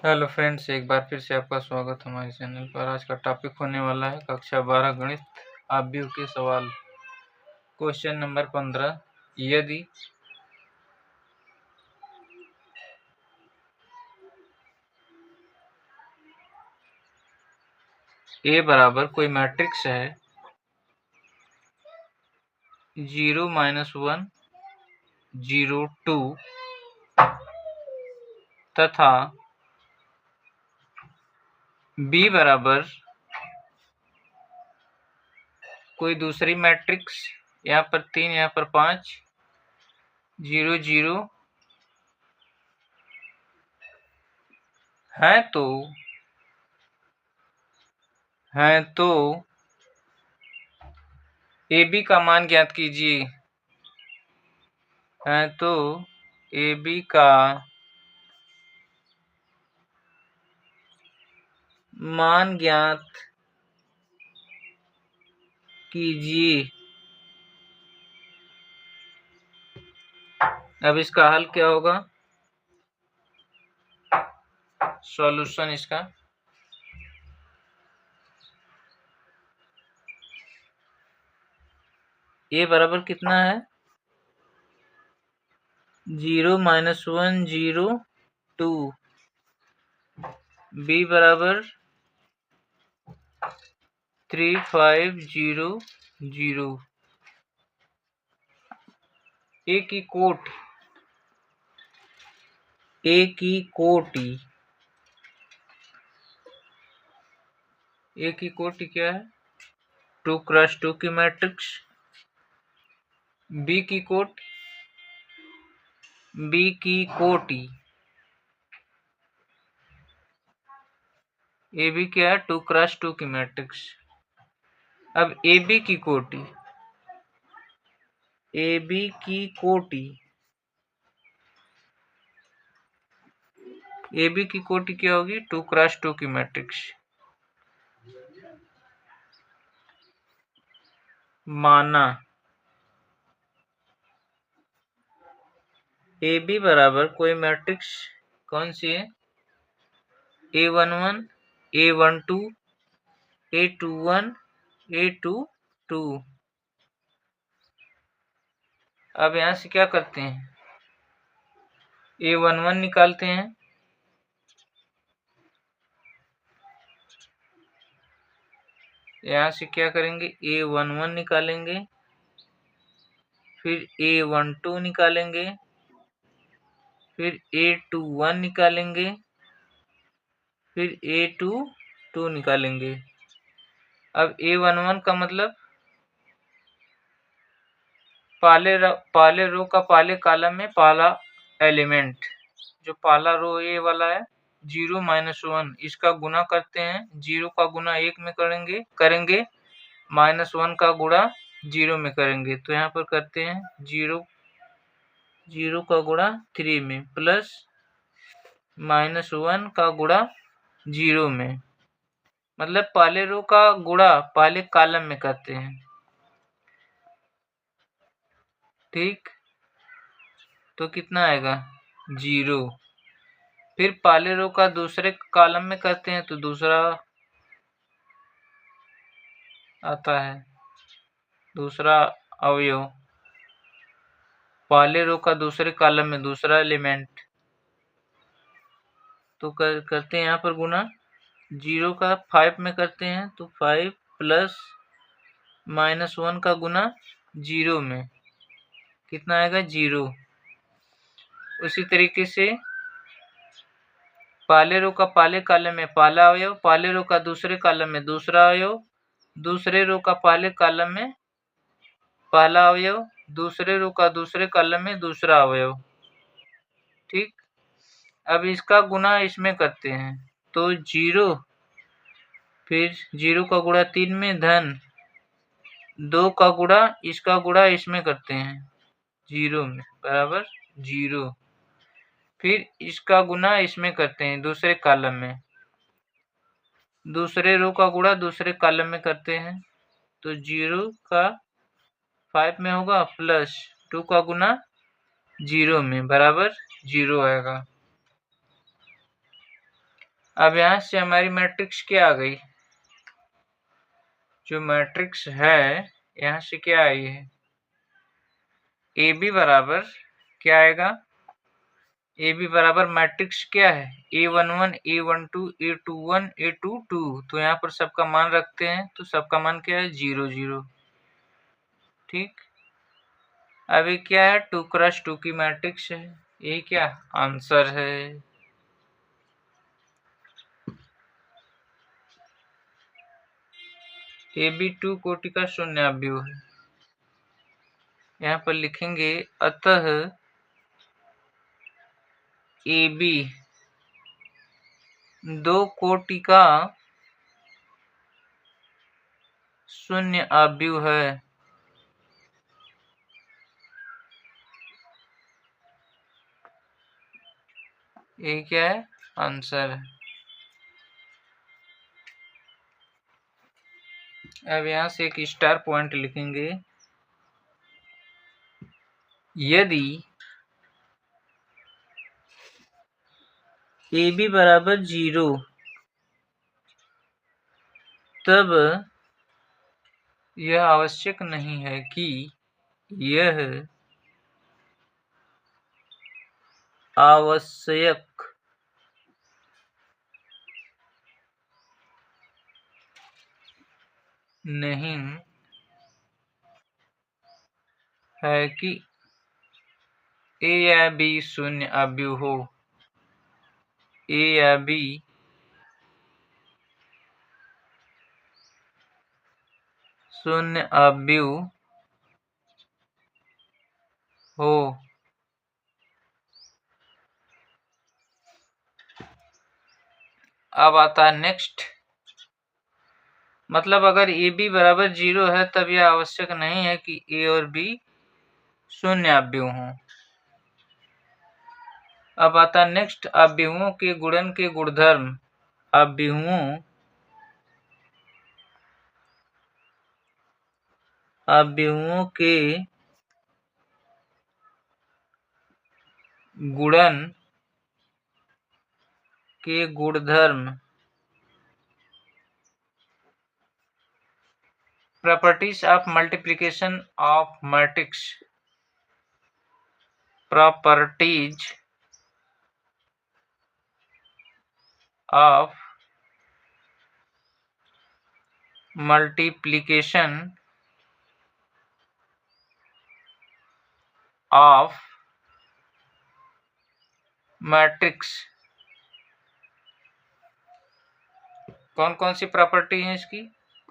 Hello friends, एक बार फिर से आपका स्वागत हमारे चैनल पर। आज का टॉपिक होने वाला है कक्षा 12 गणित आव्यूह के सवाल। Question number 15। यदि ए बराबर कोई मैट्रिक्स है 0 -1 0 2 तथा बी बराबर कोई दूसरी मैट्रिक्स, यहाँ पर 3 यहाँ पर 5 0 0 है तो ए बी का मान ज्ञात कीजिए। है तो ए बी का मान ज्ञात कीजिए। अब इसका हल क्या होगा? सॉल्यूशन इसका ए बराबर कितना है? 0 -1 0 2। बी बराबर 3 5 0 0। ए की कोटि क्या है? 2 क्रॉस 2 की मैट्रिक्स। बी की कोटि ए बी क्या है? 2 क्रॉस 2 की मैट्रिक्स। अब ए बी की कोटि क्या होगी? 2 क्रॉस 2 की मैट्रिक्स। माना ए बी बराबर कोई मैट्रिक्स कौन सी है? A11 A12 A21 A22। अब यहां से क्या करते हैं? A11 निकालते हैं। यहां से क्या करेंगे? A11 निकालेंगे, फिर A12 निकालेंगे, फिर A21 निकालेंगे, फिर A22 निकालेंगे। अब A11 का मतलब पहले रो का पहले कॉलम में पहला एलिमेंट, जो पहला रो ए वाला है 0 -1, इसका गुना करते हैं। 0 का गुना 1 में करेंगे -1 का गुणा 0 में करेंगे। तो यहाँ पर करते हैं 0 का गुणा 3 में प्लस -1 का गुणा 0 में, मतलब पहले रो का गुणा पहले कॉलम में करते हैं। ठीक, तो कितना आएगा? 0। फिर पहले रो का दूसरे कॉलम में करते हैं तो दूसरा आता है, दूसरा अवयव। पहले रो का दूसरे कॉलम में दूसरा एलिमेंट, तो करते हैं यहाँ पर गुना। 0 का 5 में करते हैं तो 5 प्लस -1 का गुना 0 में, कितना आएगा? 0। उसी तरीके से पहले रो का पहले कॉलम में पहला अवयव, पहले रो का दूसरे कॉलम में दूसरा अवयव, दूसरे रो का पहले कॉलम में पहला अवयव, दूसरे रो का दूसरे कॉलम में दूसरा अवयव। ठीक, अब इसका गुना इसमें करते हैं तो 0, फिर 0 का गुणा 3 में धन 2 का गुणा इसका गुणा इसमें करते हैं 0 में बराबर 0। फिर इसका गुना इसमें करते हैं दूसरे कॉलम में, दूसरे रो का गुणा दूसरे कॉलम में करते हैं तो 0 का 5 में होगा प्लस 2 का गुना 0 में बराबर 0 आएगा। अब यहाँ से हमारी मैट्रिक्स क्या आ गई, जो मैट्रिक्स है यहाँ से क्या आई है, ए बी बराबर क्या आएगा, ए बी बराबर मैट्रिक्स क्या है, A11 A12 A21 A22। तो यहाँ पर सबका मान रखते हैं, तो सबका मान क्या है 0 0। ठीक, अभी क्या है 2x2 की मैट्रिक्स है, ये क्या आंसर है। ए बी 2 कोटि का शून्याव्यूह है। यहाँ पर लिखेंगे अतः ए बी 2 कोटि का शून्य अव्यूह है। ये क्या है आंसर है। अब यहाँ से एक स्टार पॉइंट लिखेंगे, यदि ए बी बराबर 0 तब यह आवश्यक नहीं है कि यह आवश्यक नहीं है कि ए या बी शून्य अव्यूह हो, ए या बी शून्य अव्यूह हो। अब आता है नेक्स्ट, मतलब अगर ए बी बराबर 0 है तब यह आवश्यक नहीं है कि ए और बी शून्य अव्यूह हों। अब आता है नेक्स्ट, अव्यूहों के गुणन के गुणधर्म, अव्यूहों के गुणन के गुणधर्म, properties of multiplication of matrix, properties of multiplication of matrix. कौन कौन सी प्रॉपर्टी है इसकी,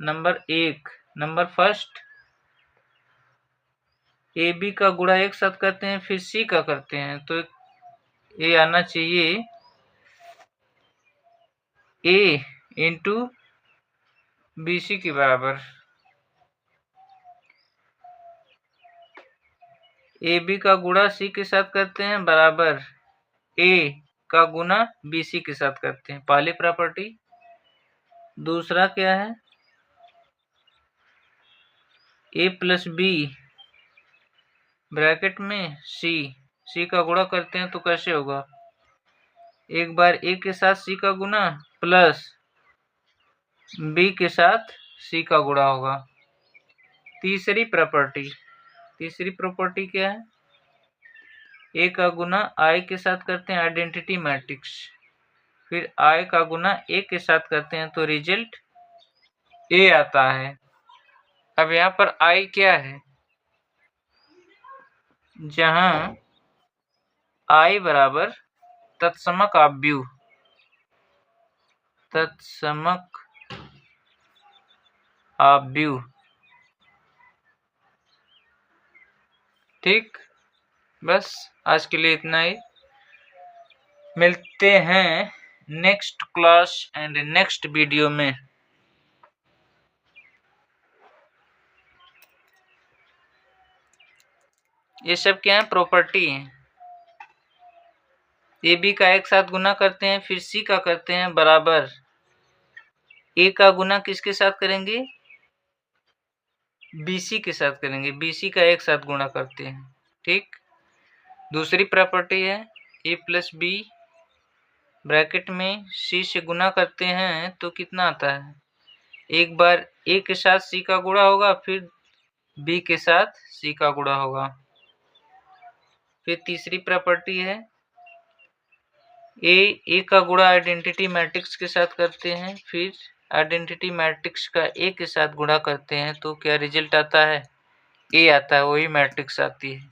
number 1, number first, A B का गुणा एक साथ करते हैं फिर सी का करते हैं, तो ये आना चाहिए ए इंटू बी सी के बराबर। ए बी का गुणा सी के साथ करते हैं बराबर ए का गुना बी सी के साथ करते हैं, पहली प्रॉपर्टी। दूसरा क्या है, ए प्लस बी ब्रैकेट में सी का गुणा करते हैं तो कैसे होगा, एक बार ए के साथ सी का गुना प्लस बी के साथ सी का गुणा होगा। तीसरी प्रॉपर्टी क्या है, ए का गुना आई के साथ करते हैं आइडेंटिटी मैट्रिक्स, फिर आई का गुना ए के साथ करते हैं तो रिजल्ट ए आता है। अब यहाँ पर आई क्या है, जहां आई बराबर तत्समक अव्यूह। ठीक, बस आज के लिए इतना ही, मिलते हैं next class and next video में। ये सब क्या है, प्रॉपर्टी है। ए बी का एक साथ गुना करते हैं फिर सी का करते हैं बराबर ए का गुना किसके साथ करेंगे, बी सी के साथ करेंगे, बी सी का एक साथ गुना करते हैं। ठीक, दूसरी प्रॉपर्टी है ए प्लस बी ब्रैकेट में सी से गुना करते हैं तो कितना आता है, एक बार ए के साथ सी का गुणा होगा, फिर बी के साथ सी का गुणा होगा। फिर तीसरी प्रॉपर्टी है ए का गुणा आइडेंटिटी मैट्रिक्स के साथ करते हैं, फिर आइडेंटिटी मैट्रिक्स का ए के साथ गुणा करते हैं तो क्या रिजल्ट आता है, ए आता है, वही मैट्रिक्स आती है।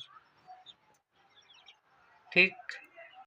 ठीक।